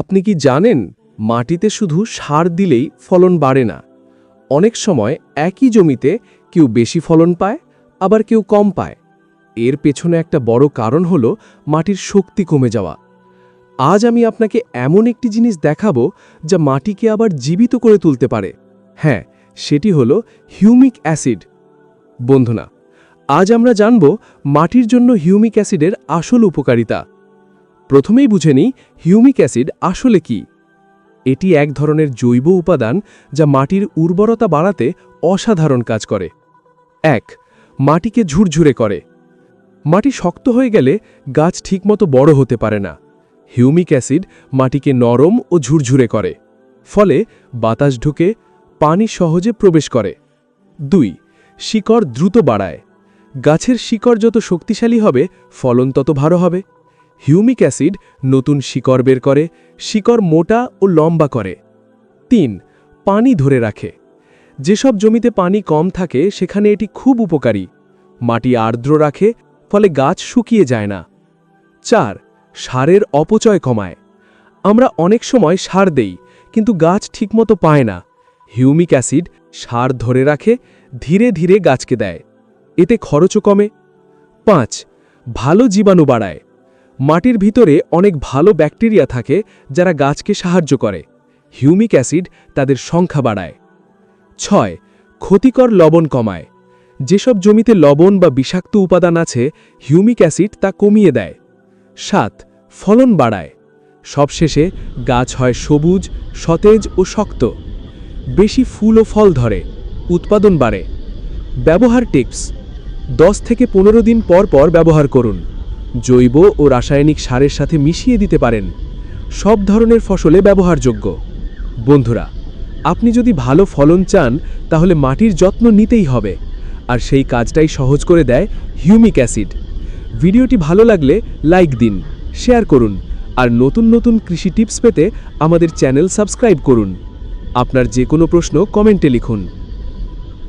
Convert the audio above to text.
আপনি কি জানেন মাটিতে শুধু সার দিলেই ফলন বাড়ে না? অনেক সময় একই জমিতে কেউ বেশি ফলন পায়, আবার কেউ কম পায়। এর পেছনে একটা বড় কারণ হলো মাটির শক্তি কমে যাওয়া। আজ আমি আপনাকে এমন একটি জিনিস দেখাবো যা মাটিকে আবার জীবিত করে তুলতে পারে। হ্যাঁ, সেটি হলো হিউমিক অ্যাসিড। বন্ধুরা, আজ আমরা জানব মাটির জন্য হিউমিক অ্যাসিডের আসল উপকারিতা। প্রথমেই বুঝে নিই হিউমিক অ্যাসিড আসলে কি। এটি এক ধরনের জৈব উপাদান যা মাটির উর্বরতা বাড়াতে অসাধারণ কাজ করে। ১. মাটিকে ঝুরঝুরে করে। মাটি শক্ত হয়ে গেলে গাছ ঠিকমতো বড় হতে পারে না। হিউমিক অ্যাসিড মাটিকে নরম ও ঝুরঝুরে করে, ফলে বাতাস ঢুকে পানি সহজে প্রবেশ করে। ২. শিকড় দ্রুত বাড়ায়। গাছের শিকড় যত শক্তিশালী হবে, ফলন তত ভালো হবে। হিউমিক অ্যাসিড নতুন শিকড় বের করে, শিকড় মোটা ও লম্বা করে। ৩. পানি ধরে রাখে। যেসব জমিতে পানি কম থাকে সেখানে এটি খুব উপকারী। মাটি আর্দ্র রাখে, ফলে গাছ শুকিয়ে যায় না। ৪. সারের অপচয় কমায়। আমরা অনেক সময় সার দেই, কিন্তু গাছ ঠিকমতো পায় না। হিউমিক অ্যাসিড সার ধরে রাখে, ধীরে ধীরে গাছকে দেয়। এতে খরচও কমে। ৫. ভালো জীবাণু বাড়ায়। মাটির ভিতরে অনেক ভালো ব্যাকটেরিয়া থাকে যারা গাছকে সাহায্য করে। হিউমিক অ্যাসিড তাদের সংখ্যা বাড়ায়। ৬. ক্ষতিকর লবণ কমায়। যেসব জমিতে লবণ বা বিষাক্ত উপাদান আছে, হিউমিক অ্যাসিড তা কমিয়ে দেয়। ৭. ফলন বাড়ায়। সবশেষে গাছ হয় সবুজ, সতেজ ও শক্ত। বেশি ফুল ও ফল ধরে, উৎপাদন বাড়ে। ব্যবহার টিপস: 10 থেকে 15 দিন পর পর ব্যবহার করুন। জৈব ও রাসায়নিক সারের সাথে মিশিয়ে দিতে পারেন। সব ধরনের ফসলে ব্যবহারযোগ্য। বন্ধুরা, আপনি যদি ভালো ফলন চান তাহলে মাটির যত্ন নিতেই হবে, আর সেই কাজটাই সহজ করে দেয় হিউমিক অ্যাসিড। ভিডিওটি ভালো লাগলে লাইক দিন, শেয়ার করুন, আর নতুন নতুন কৃষি টিপস পেতে আমাদের চ্যানেল সাবস্ক্রাইব করুন। আপনার যে কোনো প্রশ্ন কমেন্টে লিখুন।